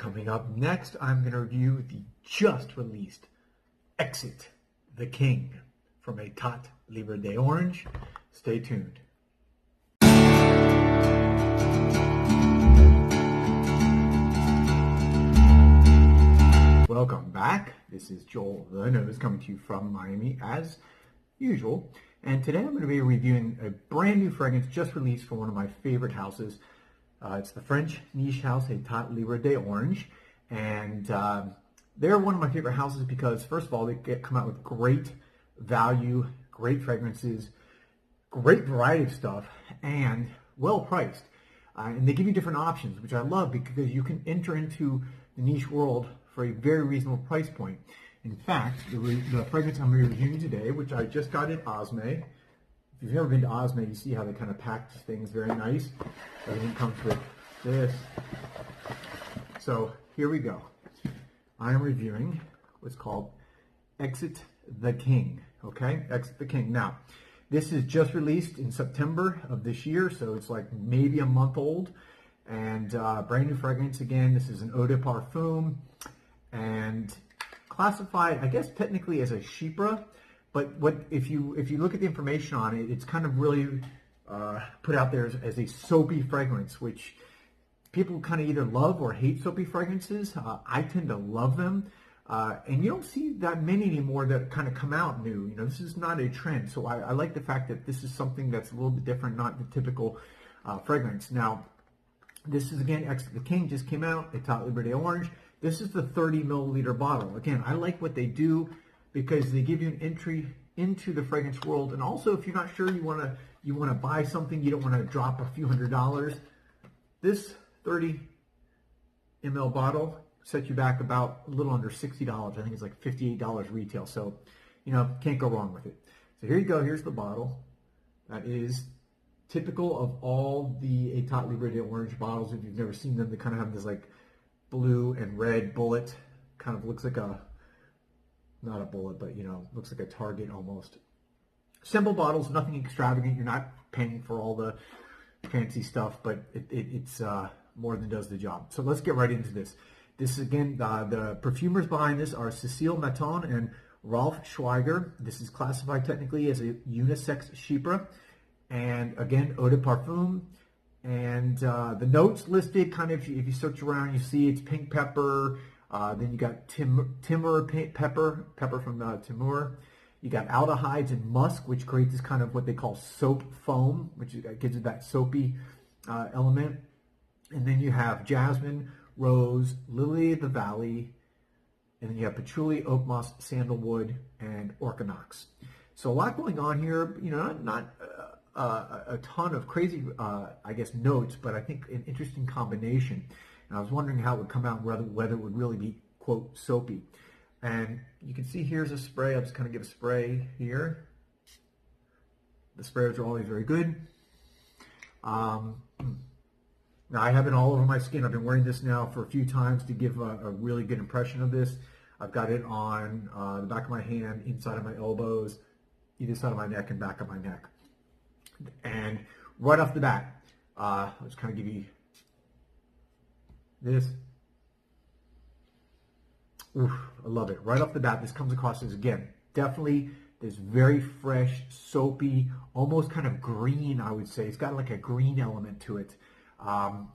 Coming up next, I'm going to review the just released Exit the King from Etat Libre D'Orange. Stay tuned. Welcome back. This is Joel the Nose coming to you from Miami as usual. And today I'm going to be reviewing a brand new fragrance just released from one of my favorite houses. It's the French niche house, Etat Libre D'Orange. And they're one of my favorite houses because, first of all, they come out with great value, great fragrances, great variety of stuff, and well priced. And they give you different options, which I love because you can enter into the niche world for a very reasonable price point. In fact, the fragrance I'm reviewing today, which I just got at Osme. If you've never been to Osme, you see how they kind of packed things very nice. Everything comes with this. So here we go. I am reviewing what's called Exit the King. Okay, Exit the King. Now, this is just released in September of this year, so it's like maybe a month old. And brand new fragrance again. This is an eau de parfum. And classified, I guess, technically as a chypre, but if you look at the information on it, it's kind of really put out there as a soapy fragrance, which people kind of either love or hate soapy fragrances. I tend to love them, and you don't see that many anymore that kind of come out new. You know, this is not a trend, so I like the fact that this is something that's a little bit different, not the typical fragrance. Now, this is again Exit the King, just came out, Etat Libre D'Orange. This is the 30 milliliter bottle. Again, I like what they do because they give you an entry into the fragrance world. And also, if you're not sure you want to buy something, you don't want to drop a few $100s, this 30 ml bottle sets you back about a little under $60. I think it's like $58 retail. So, you know, can't go wrong with it. So here you go. Here's the bottle. That is typical of all the Etat Libre D'Orange bottles. If you've never seen them, they kind of have this like blue and red bullet, kind of looks like not a bullet, but you know, looks like a target almost. Simple bottles, nothing extravagant. You're not paying for all the fancy stuff, but it's more than does the job. So let's get right into this. This is again, the perfumers behind this are Cécile Maton and Ralph Schweiger. This is classified technically as a unisex chypre, and again, eau de parfum. And the notes listed, kind of, if you search around, you see it's pink pepper. Then you got Timur pepper from Timur. You got aldehydes and musk, which create this kind of what they call soap foam, which gives it that soapy element. And then you have jasmine, rose, lily of the valley, and then you have patchouli, oak moss, sandalwood, and orchinox. So a lot going on here. You know, not a ton of crazy, I guess, notes, but I think an interesting combination. And I was wondering how it would come out, whether it would really be, quote, soapy. And you can see here's a spray. I'll just kind of give a spray here. The sprayers are always very good. Now, I have it all over my skin. I've been wearing this now for a few times to give a really good impression of this. I've got it on the back of my hand, inside of my elbows, either side of my neck and back of my neck. And right off the bat, let's kind of give you this. Oof, I love it. Right off the bat, this comes across as, again, definitely this very fresh, soapy, almost kind of green, I would say. It's got like a green element to it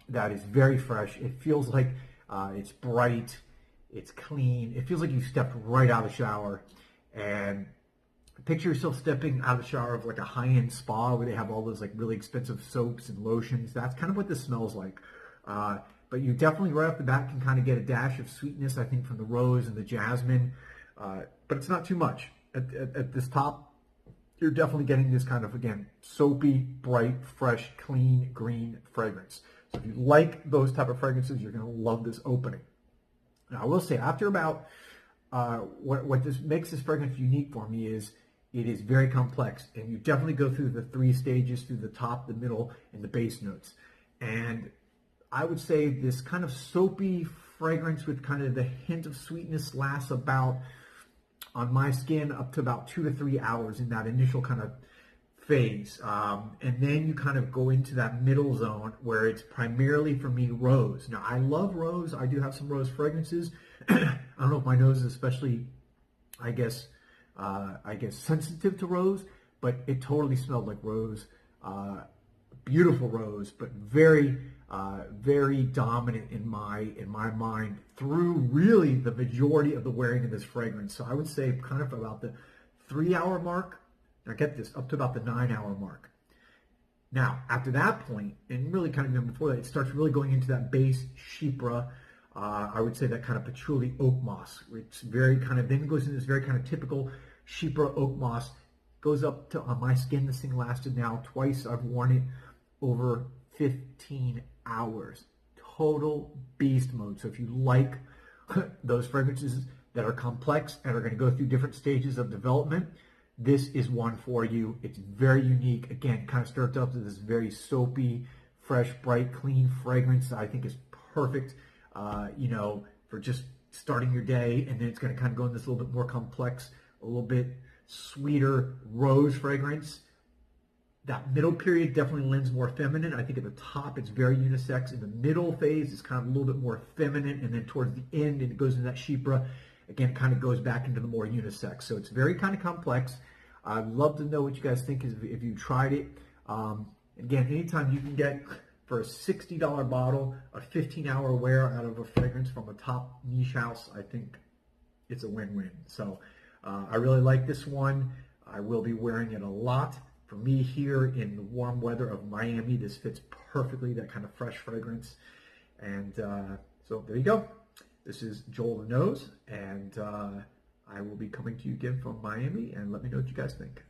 that is very fresh. It feels like it's bright, it's clean. It feels like you stepped right out of the shower. And picture yourself stepping out of the shower of like a high-end spa where they have all those like really expensive soaps and lotions. That's kind of what this smells like. But you definitely right off the bat can kind of get a dash of sweetness, I think, from the rose and the jasmine. But it's not too much. At this top, you're definitely getting this kind of, again, soapy, bright, fresh, clean, green fragrance. So if you like those type of fragrances, you're going to love this opening. Now, I will say, after about, what this makes this fragrance unique for me is it is very complex, and you definitely go through the 3 stages, through the top, the middle, and the base notes. And I would say this kind of soapy fragrance with kind of the hint of sweetness lasts about, on my skin, up to about 2 to 3 hours in that initial kind of phase. And then you kind of go into that middle zone where it's primarily for me rose. Now I love rose. I do have some rose fragrances. I don't know if my nose is especially, I guess sensitive to rose, but it totally smelled like rose. Beautiful rose, but very dominant in my mind through really the majority of the wearing of this fragrance. So I would say kind of about the 3-hour mark. Now get this, up to about the 9-hour mark. Now after that point, and really kind of even before that, it starts really going into that base chypre. I would say that kind of patchouli oak moss. It's very kind of, then goes into this very kind of typical chypre oak moss. Goes up to, on my skin, this thing lasted now twice. I've worn it over 15 hours. Total beast mode. So if you like those fragrances that are complex and are going to go through different stages of development, this is one for you. It's very unique. Again, kind of starts up to this very soapy, fresh, bright, clean fragrance. I think is perfect, for just starting your day. And then it's going to kind of go in this little bit more complex, a little bit sweeter rose fragrance. That middle period definitely lends more feminine. I think at the top it's very unisex. In the middle phase it's kind of a little bit more feminine, and then towards the end, and it goes into that chypre, again it kind of goes back into the more unisex. So it's very kind of complex. I'd love to know what you guys think if you tried it. Again, anytime you can get for a $60 bottle a 15-hour wear out of a fragrance from a top niche house, I think it's a win-win. So I really like this one. I will be wearing it a lot. For me here in the warm weather of Miami, this fits perfectly, that kind of fresh fragrance. And so there you go. This is Joel the Nose, and I will be coming to you again from Miami, and let me know what you guys think.